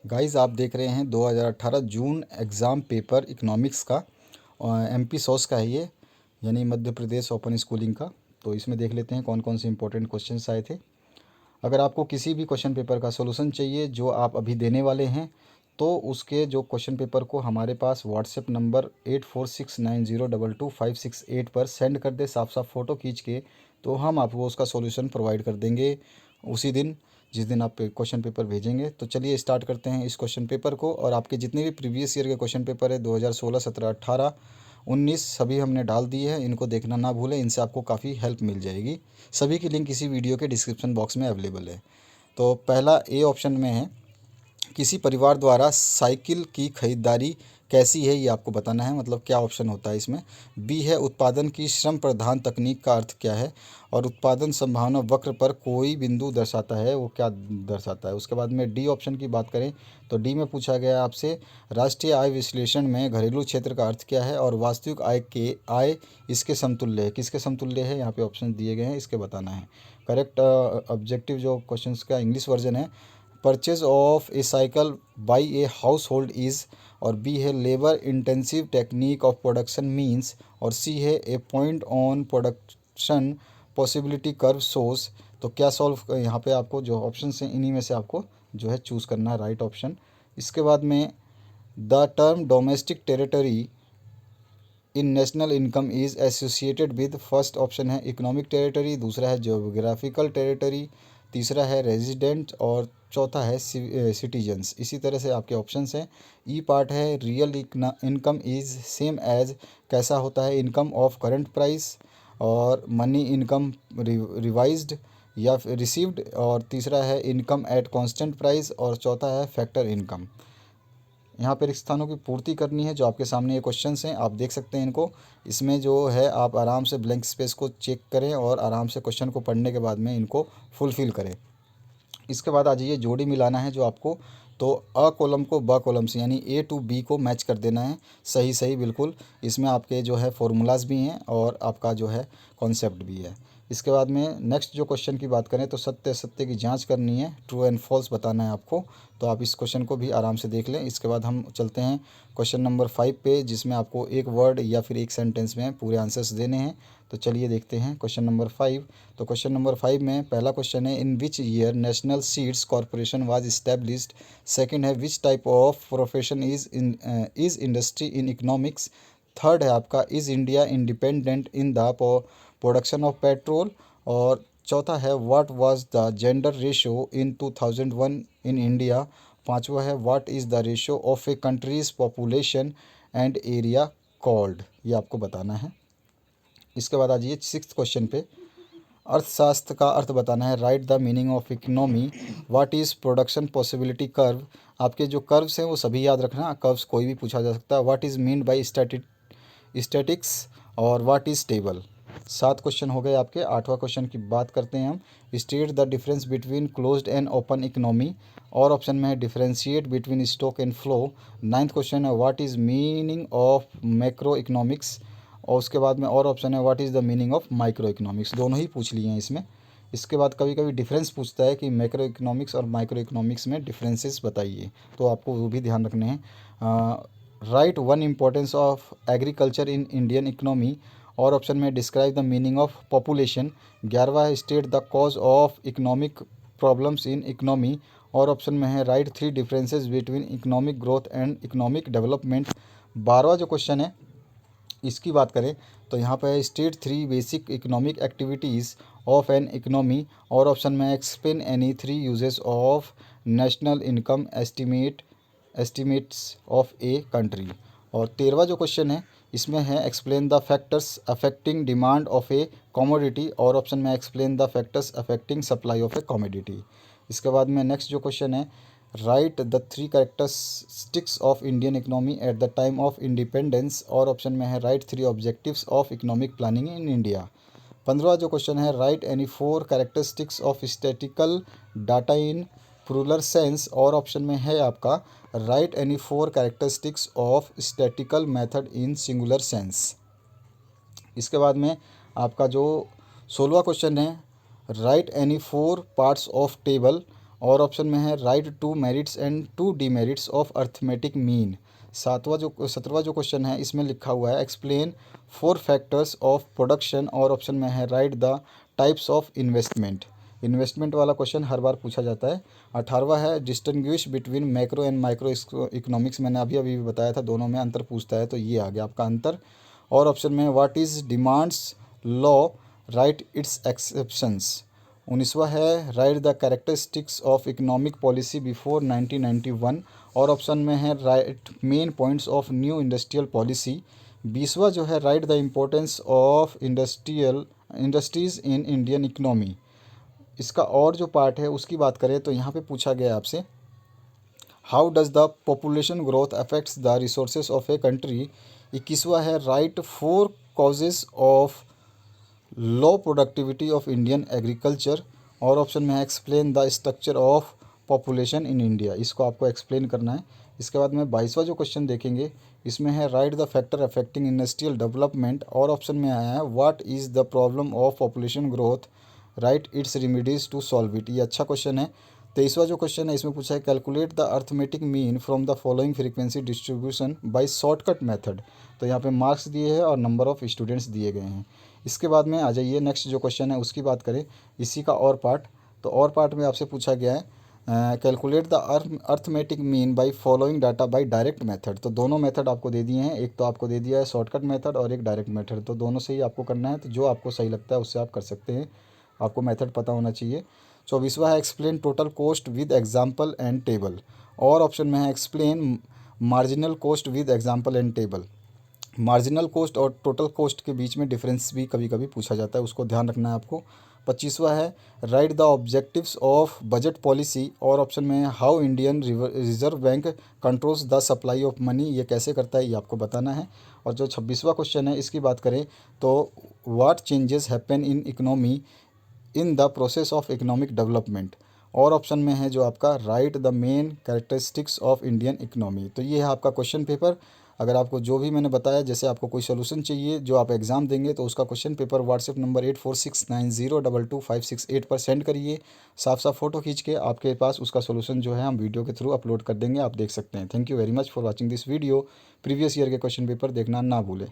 Guys आप देख रहे हैं 2018 जून एग्ज़ाम पेपर इकोनॉमिक्स का एमपी सॉस का है ये, यानी मध्य प्रदेश ओपन स्कूलिंग का। तो इसमें देख लेते हैं कौन कौन से इंपॉर्टेंट क्वेश्चंस आए थे। अगर आपको किसी भी क्वेश्चन पेपर का सॉल्यूशन चाहिए जो आप अभी देने वाले हैं, तो उसके जो क्वेश्चन पेपर को हमारे पास व्हाट्सएप नंबर 8469022568 पर सेंड कर दे, साफ साफ फ़ोटो खींच के, तो हम आपको उसका सॉल्यूशन प्रोवाइड कर देंगे उसी दिन जिस दिन आप क्वेश्चन पेपर भेजेंगे। तो चलिए स्टार्ट करते हैं इस क्वेश्चन पेपर को। और आपके जितने भी प्रीवियस ईयर के क्वेश्चन पेपर है 2016, 17, 18, 19 सभी हमने डाल दिए हैं। इनको देखना ना भूलें, इनसे आपको काफ़ी हेल्प मिल जाएगी। सभी की लिंक इसी वीडियो के डिस्क्रिप्शन बॉक्स में अवेलेबल है। तो पहला ए ऑप्शन में है, किसी परिवार द्वारा साइकिल की खरीदारी कैसी है, ये आपको बताना है, मतलब क्या ऑप्शन होता है इसमें। बी है, उत्पादन की श्रम प्रधान तकनीक का अर्थ क्या है, और उत्पादन संभावना वक्र पर कोई बिंदु दर्शाता है, वो क्या दर्शाता है। उसके बाद में डी ऑप्शन की बात करें तो डी में पूछा गया है आपसे, राष्ट्रीय आय विश्लेषण में घरेलू क्षेत्र का अर्थ क्या है, और वास्तविक आय इसके समतुल्य है। किसके समतुल्य है, यहाँ पे ऑप्शन दिए गए हैं, इसके बताना है। करेक्ट ऑब्जेक्टिव जो क्वेश्चन का इंग्लिश वर्जन है, purchase of a cycle by a household is, और बी है labour intensive technique of production means, और सी है a point on production possibility curve source. तो क्या सॉल्व, यहाँ पे आपको जो ऑप्शन हैं इन्हीं में से आपको जो है चूज़ करना है राइट ऑप्शन। इसके बाद में the term domestic territory in national income is associated with, first option है इकोनॉमिक टेरिटरी, दूसरा है जोग्राफिकल टेरिटरी, तीसरा है रेजिडेंट, और चौथा है सिटीजन्स। इसी तरह से आपके ऑप्शंस हैं। ई पार्ट है real income is same as, कैसा होता है, इनकम ऑफ करंट प्राइस, और मनी इनकम रिवाइज्ड या रिसीव्ड, और तीसरा है इनकम एट कांस्टेंट प्राइस, और चौथा है फैक्टर इनकम। यहाँ पर स्थानों की पूर्ति करनी है। जो आपके सामने ये क्वेश्चंस हैं आप देख सकते हैं इनको। इसमें जो है आप आराम से ब्लैंक स्पेस को चेक करें और आराम से क्वेश्चन को पढ़ने के बाद में इनको फुलफ़िल करें। इसके बाद आ जाइए, जोड़ी मिलाना है जो आपको। तो अ कॉलम को ब कॉलम से, यानी ए टू बी को मैच कर देना है। सही सही बिल्कुल। इसमें आपके जो है फॉर्मूलाज भी हैं और आपका जो है कॉन्सेप्ट भी है। इसके बाद में नेक्स्ट जो क्वेश्चन की बात करें तो सत्य सत्य की जांच करनी है, ट्रू एंड फॉल्स बताना है आपको। तो आप इस क्वेश्चन को भी आराम से देख लें। इसके बाद हम चलते हैं क्वेश्चन नंबर 5 पे, जिसमें आपको एक वर्ड या फिर एक सेंटेंस में पूरे आंसर्स देने हैं। तो चलिए देखते हैं क्वेश्चन नंबर 5। तो क्वेश्चन नंबर 5 में पहला क्वेश्चन है, in which year national seeds corporation was established. Second है, which type of profession is industry in economics. Third है आपका, is India independent in the production of petrol. और चौथा है, what was the gender ratio in 2001 in India. पांचवा है, what is the ratio of a country's population and area called. ये आपको बताना है। इसके बाद आ जाइए सिक्स्थ क्वेश्चन पे, अर्थशास्त्र का अर्थ बताना है। Right the meaning of economy. What is production possibility curve. आपके जो कर्व्स हैं वो सभी याद रखना, कर्व्स कोई भी पूछा जा सकता है। What is mean by statics, और व्हाट इज़ टेबल। 7 क्वेश्चन हो गए आपके। 8वां क्वेश्चन की बात करते हैं हम, state the difference between closed and open economy, और ऑप्शन में है differentiate between stock and flow. 9th question है, what is meaning of macro economics, और उसके बाद में और ऑप्शन है, what is the meaning of micro economics. दोनों ही पूछ लिए हैं इसमें। इसके बाद कभी कभी डिफरेंस पूछता है कि मैक्रो इकोनॉमिक्स और माइक्रो इकोनॉमिक्स में डिफरेंसेस बताइए, तो आपको वो भी ध्यान रखने हैं। Write one importance of agriculture in Indian economy, और ऑप्शन में describe the meaning of population. 11वां है, state the cause of economic problems in economy, और ऑप्शन में है, write 3 differences between economic growth and economic development. 12वां जो question है इसकी बात करें तो यहाँ पर है, state 3 basic economic activities of an economy, और ऑप्शन में explain any 3 uses of national income estimates of a country. और 13वां जो क्वेश्चन है इसमें है, explain the factors affecting demand of A commodity, और ऑप्शन में explain the factors affecting supply of A commodity. इसके बाद में नेक्स्ट जो क्वेश्चन है, right the 3 characteristics of Indian economy at the time of independence, और ऑप्शन में है, write 3 objectives of economic planning in India. 15वां जो क्वेश्चन है, write any 4 characteristics of statical data in plural sense, और option में है आपका, write any 4 characteristics of statical method in singular sense. इसके बाद में आपका जो 16वां क्वेश्चन है, write any 4 parts of table, और ऑप्शन में है write 2 merits and 2 demerits of arithmetic mean. 17वां जो क्वेश्चन है इसमें लिखा हुआ है एक्सप्लेन 4 फैक्टर्स ऑफ प्रोडक्शन, और ऑप्शन में है right the types of investment. Investment वाला क्वेश्चन हर बार पूछा जाता है। 18वां है distinguish between macro and micro economics, मैंने अभी बताया था दोनों में अंतर पूछता है, तो ये आ गया आपका अंतर। और ऑप्शन में what is demands law, write its exceptions. 19वां है right the characteristics of economic policy before 1991, और ऑप्शन में है write main points of new industrial policy. 20वां जो है right the importance of industries in Indian economy. इसका और जो पार्ट है उसकी बात करें तो यहाँ पे पूछा गया आपसे how does the population growth affects the resources of a country. 21वां है write 4 causes of low productivity of Indian agriculture, और ऑप्शन में है explain the structure of population in India. इसको आपको एक्सप्लेन करना है। इसके बाद में 22वां जो क्वेश्चन देखेंगे इसमें है right the factor affecting industrial development, और ऑप्शन में आया है what is the problem of population growth, right its remedies to solve it. ये अच्छा क्वेश्चन है। 23वां जो क्वेश्चन है इसमें पूछा है calculate the arithmetic mean from the following frequency distribution by shortcut method. तो यहाँ पे मार्क्स दिए हैं और नंबर ऑफ स्टूडेंट्स दिए गए हैं। इसके बाद में आ जाइए नेक्स्ट जो क्वेश्चन है उसकी बात करें, इसी का और पार्ट। तो और पार्ट में आपसे पूछा गया है calculate the arithmetic mean by following data by direct method. तो दोनों मेथड आपको दे दिए हैं, एक तो आपको दे दिया है शॉर्टकट मेथड और एक डायरेक्ट मेथड, तो दोनों से ही आपको करना है। तो जो आपको सही लगता है उससे आप कर सकते हैं, आपको मेथड पता होना चाहिए। 24वां है explain total cost with example and table, और ऑप्शन में है explain marginal cost with example and table. Marginal cost और टोटल कॉस्ट के बीच में डिफरेंस भी कभी कभी पूछा जाता है, उसको ध्यान रखना है आपको। 25वां है right the objectives of budget policy, और ऑप्शन में है how Indian reserve bank controls the supply of money. ये कैसे करता है ये आपको बताना है। और जो 26वां क्वेश्चन है इसकी बात करें तो what changes happen in economy in the process of economic development, और ऑप्शन में है जो आपका right the main characteristics of Indian economy. तो ये है आपका क्वेश्चन पेपर। अगर आपको जो भी मैंने बताया, जैसे आपको कोई सोल्यूशन चाहिए जो आप एग्ज़ाम देंगे, तो उसका क्वेश्चन पेपर व्हाट्सएप नंबर 8469022568 पर सेंड करिए। साफ साफ फ़ोटो खींच के आपके पास उसका सोल्यूशन जो है हम वीडियो के थ्रू अपलोड कर देंगे, आप देख सकते हैं। Thank you very much for watching this video. Previous year के क्वेश्चन पेपर देखना ना भूलें।